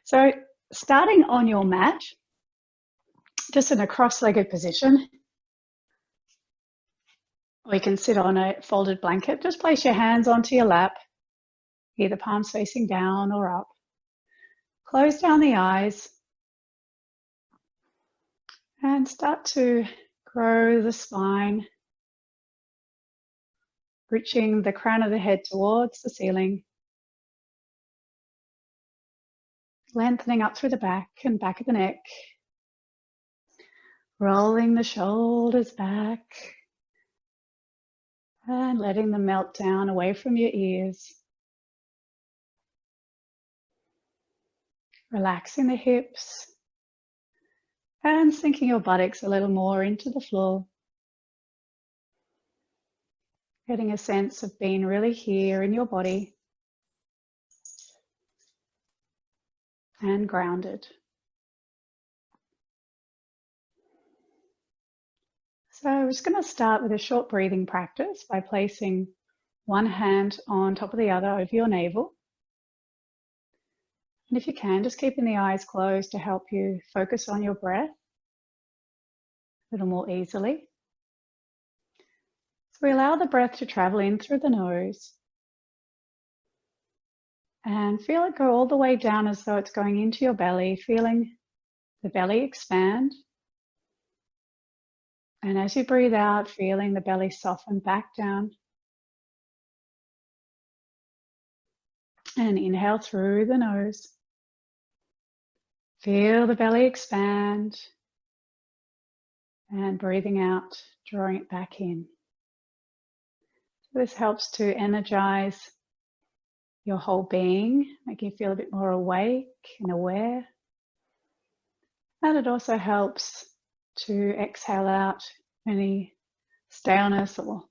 So starting on your mat, just in a cross-legged position, or you can sit on a folded blanket. Just place your hands onto your lap, either palms facing down or up. Close down the eyes and start to grow the spine, reaching the crown of the head towards the ceiling, lengthening up through the back and back of the neck, rolling the shoulders back and letting them melt down away from your ears. Relaxing the hips and sinking your buttocks a little more into the floor. Getting a sense of being really here in your body and grounded. So we're just going to start with a short breathing practice by placing one hand on top of the other over your navel. And if you can, just keeping the eyes closed to help you focus on your breath a little more easily. So we allow the breath to travel in through the nose and feel it go all the way down as though it's going into your belly, feeling the belly expand. And as you breathe out, feeling the belly soften back down. And inhale through the nose. Feel the belly expand. And breathing out, drawing it back in. So this helps to energize your whole being, making you feel a bit more awake and aware. And it also helps to exhale out any staleness or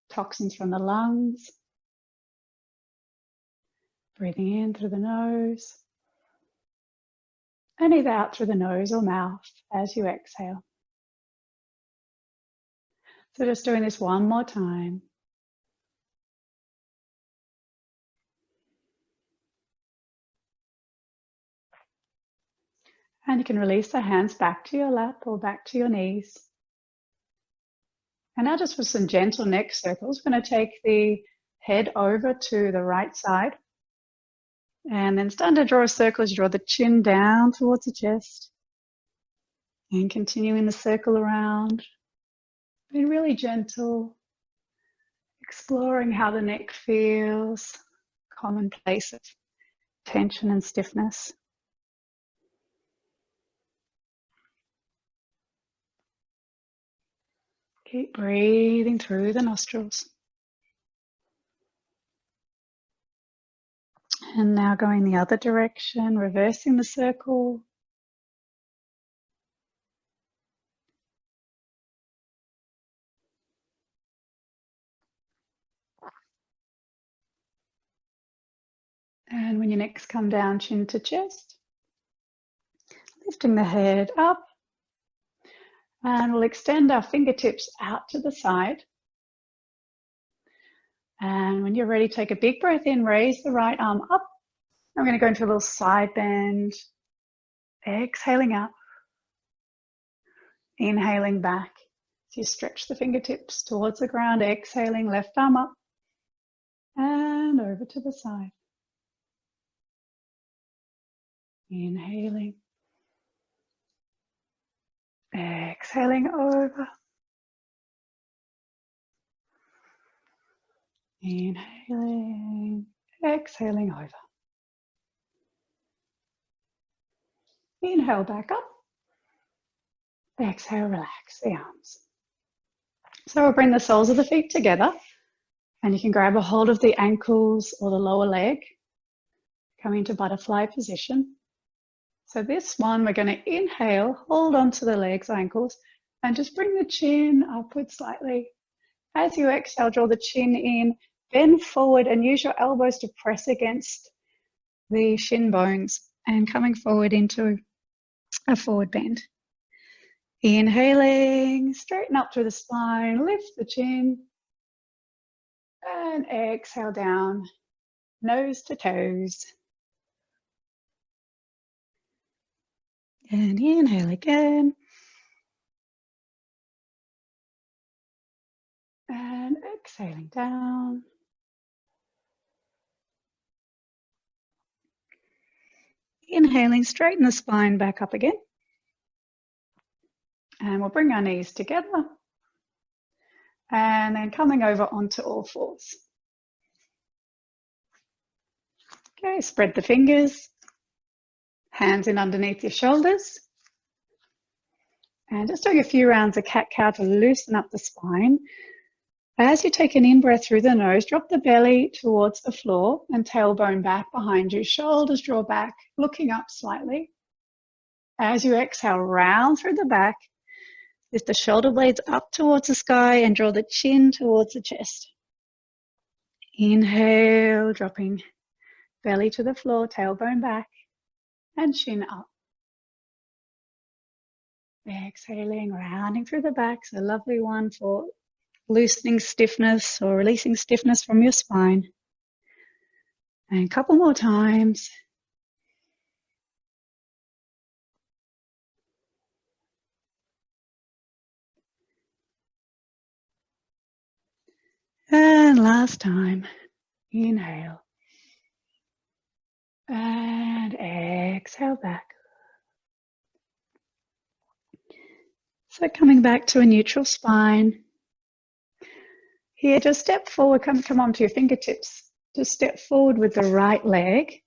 toxins from the lungs. Breathing in through the nose and either out through the nose or mouth as you exhale. So just doing this one more time. And you can release the hands back to your lap or back to your knees. And now just for some gentle neck circles, we're going to take the head over to the right side. And then start to draw a circle as you draw the chin down towards the chest. And continuing the circle around. Being really gentle. Exploring how the neck feels. Common place of tension and stiffness. Keep breathing through the nostrils. And now going the other direction, reversing the circle. And when your next come down, chin to chest. Lifting the head up. And we'll extend our fingertips out to the side. And when you're ready, take a big breath in, raise the right arm up. I'm going to go into a little side bend. Exhaling up. Inhaling back. So you stretch the fingertips towards the ground, exhaling, left arm up. And over to the side. Inhaling. Exhaling over. Inhaling, exhaling over. Inhale back up. Exhale, relax the arms. So we'll bring the soles of the feet together and you can grab a hold of the ankles or the lower leg. Come into butterfly position. So this one, we're going to inhale, hold onto the legs, ankles, and just bring the chin upward slightly. As you exhale, draw the chin in, bend forward and use your elbows to press against the shin bones and coming forward into a forward bend. Inhaling, straighten up through the spine, lift the chin, and exhale down, nose to toes. And inhale again. And exhaling down. Inhaling, straighten the spine back up again. And we'll bring our knees together. And then coming over onto all fours. Okay, spread the fingers. Hands in underneath your shoulders. And just doing a few rounds of cat-cow to loosen up the spine. As you take an in-breath through the nose, drop the belly towards the floor and tailbone back behind you. Shoulders draw back, looking up slightly. As you exhale, round through the back. Lift the shoulder blades up towards the sky and draw the chin towards the chest. Inhale, dropping belly to the floor, tailbone back, and chin up. Exhaling, rounding through the back. So a lovely one for loosening stiffness or releasing stiffness from your spine. And a couple more times. And last time. Inhale. And exhale back. So coming back to a neutral spine. Here, just step forward, come onto your fingertips. Just step forward with the right leg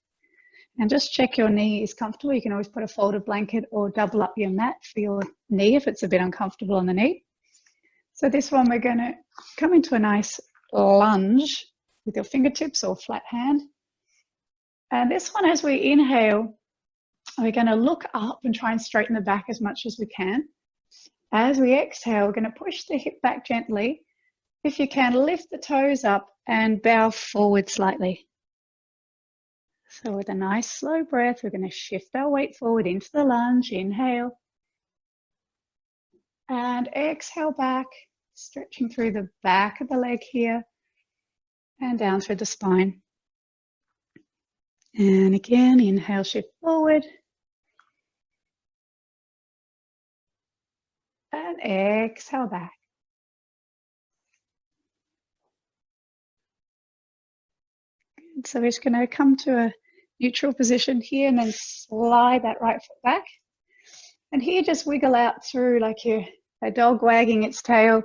and just check your knee is comfortable. You can always put a folded blanket or double up your mat for your knee if it's a bit uncomfortable on the knee. So this one, we're going to come into a nice lunge with your fingertips or flat hand. And this one, as we inhale, we're going to look up and try and straighten the back as much as we can. As we exhale, we're going to push the hip back gently. If you can, lift the toes up and bow forward slightly. So with a nice slow breath, we're going to shift our weight forward into the lunge. Inhale. And exhale back, stretching through the back of the leg here and down through the spine. And again, inhale, shift forward. And exhale back. Good. So we're just going to come to a neutral position here and then slide that right foot back. And here, just wiggle out through like a dog wagging its tail,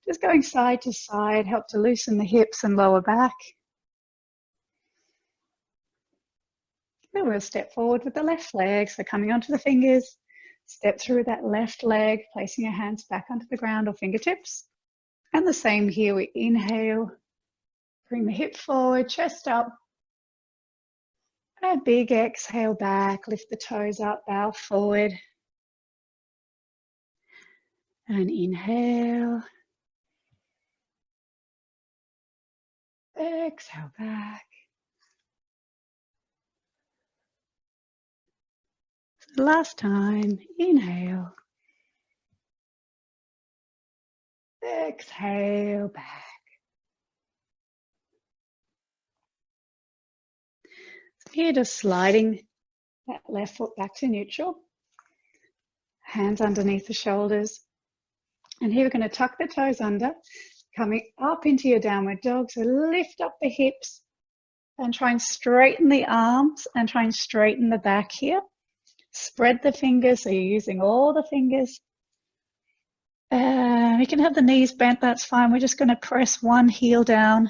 just going side to side, help to loosen the hips and lower back. Then we'll step forward with the left leg, so coming onto the fingers, step through that left leg, placing your hands back onto the ground or fingertips. And the same here, we inhale, bring the hip forward, chest up. A big exhale back, lift the toes up, bow forward. And inhale. Exhale back. So last time, inhale. Exhale back. So here, just sliding that left foot back to neutral. Hands underneath the shoulders. And here we're going to tuck the toes under, coming up into your downward dog. So lift up the hips and try and straighten the arms and try and straighten the back here. Spread the fingers, so you're using all the fingers. You can have the knees bent, that's fine. We're just going to press one heel down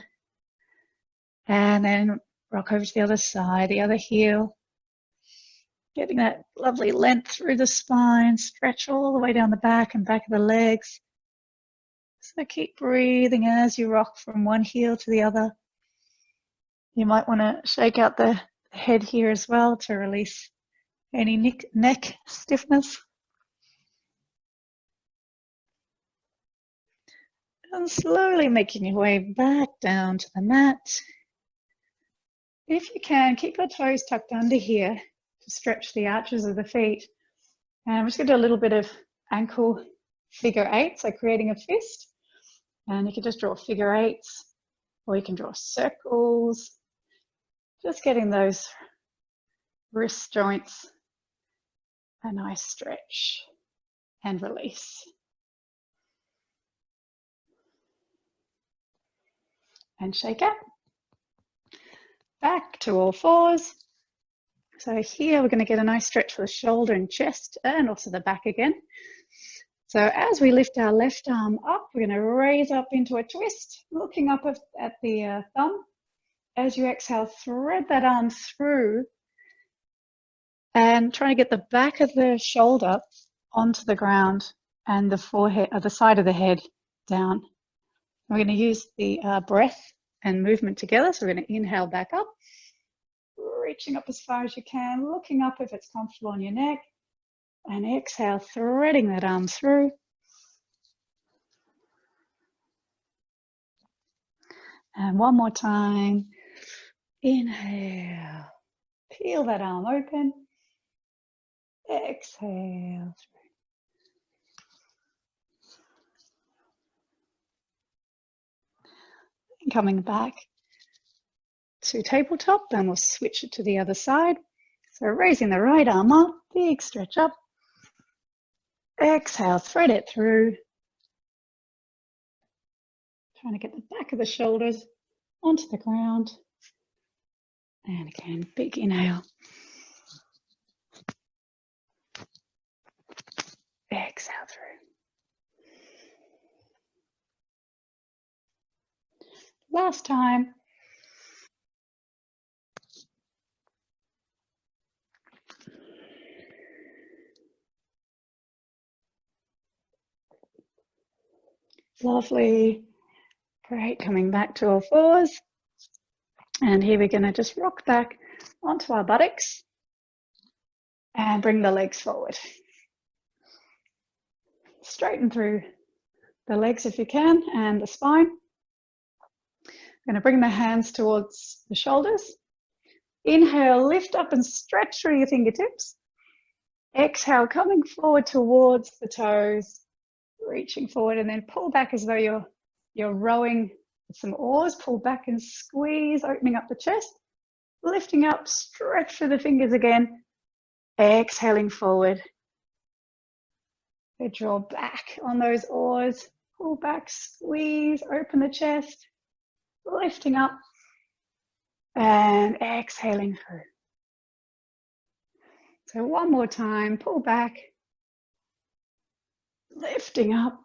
and then rock over to the other side, the other heel. Getting that lovely length through the spine, stretch all the way down the back and back of the legs. So keep breathing as you rock from one heel to the other. You might want to shake out the head here as well to release any neck stiffness. And slowly making your way back down to the mat. If you can, keep your toes tucked under here to stretch the arches of the feet. And I'm just going to do a little bit of ankle figure eight, so creating a fist. And you can just draw figure eights, or you can draw circles. Just getting those wrist joints a nice stretch and release. And shake out. Back to all fours. So here we're going to get a nice stretch for the shoulder and chest and also the back again. So as we lift our left arm up, we're going to raise up into a twist, looking up at the thumb. As you exhale, thread that arm through and try to get the back of the shoulder onto the ground and the forehead, or the side of the head down. We're going to use the breath and movement together. So we're going to inhale back up, reaching up as far as you can, looking up if it's comfortable on your neck, and exhale, threading that arm through. And one more time, inhale, peel that arm open, exhale through. And coming back to tabletop, then we'll switch it to the other side. So raising the right arm up, big stretch up. Exhale, thread it through. Trying to get the back of the shoulders onto the ground. And again, big inhale. Exhale through. Last time. Lovely. Great, coming back to all fours. And here we're going to just rock back onto our buttocks and bring the legs forward. Straighten through the legs if you can and the spine. I'm going to bring the hands towards the shoulders. Inhale, lift up and stretch through your fingertips. Exhale, coming forward towards the toes, reaching forward, and then pull back as though you're rowing with some oars. Pull back and squeeze, opening up the chest. Lifting up, stretch through the fingers again. Exhaling forward. So draw back on those oars. Pull back, squeeze, open the chest. Lifting up and exhaling through. So one more time, pull back, lifting up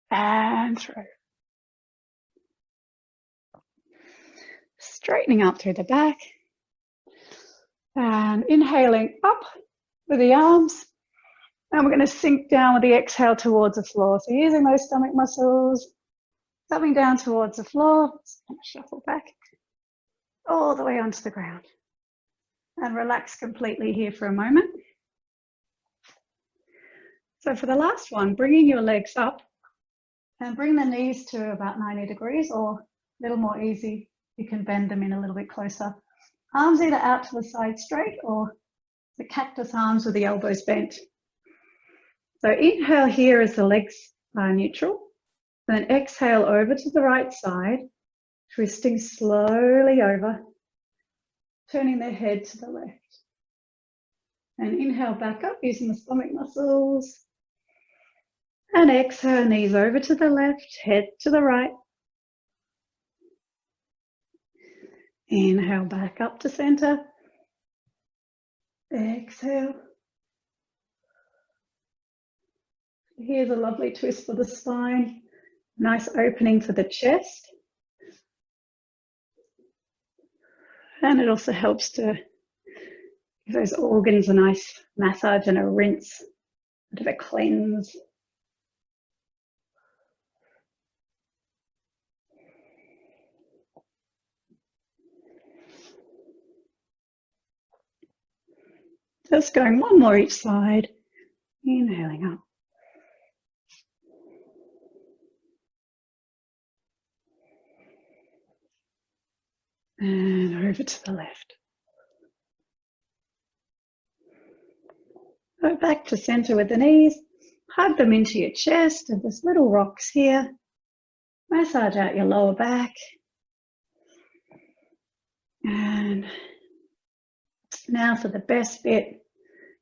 and through. Straightening up through the back and inhaling up with the arms. And we're going to sink down with the exhale towards the floor. So using those stomach muscles, coming down towards the floor, shuffle back all the way onto the ground. And relax completely here for a moment. So for the last one, bringing your legs up and bring the knees to about 90 degrees, or a little more easy, you can bend them in a little bit closer. Arms either out to the side straight or the cactus arms with the elbows bent. So inhale here as the legs are neutral. Then exhale over to the right side, twisting slowly over, turning the head to the left. And inhale back up using the stomach muscles. And exhale, knees over to the left, head to the right. Inhale back up to center. Exhale. Here's a lovely twist for the spine. Nice opening for the chest. And it also helps to give those organs a nice massage and a rinse, a bit of a cleanse. Just going one more each side. Inhaling up. And over to the left. Go back to center with the knees. Hug them into your chest, and there's little rocks here. Massage out your lower back. And now for the best bit,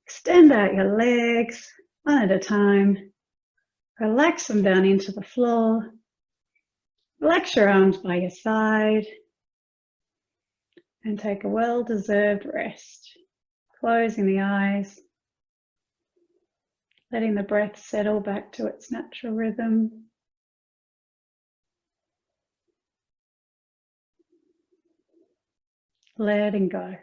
Extend out your legs one at a time. Relax them down into the floor. Relax your arms by your side. And take a well-deserved rest. Closing the eyes. Letting the breath settle back to its natural rhythm. Letting go.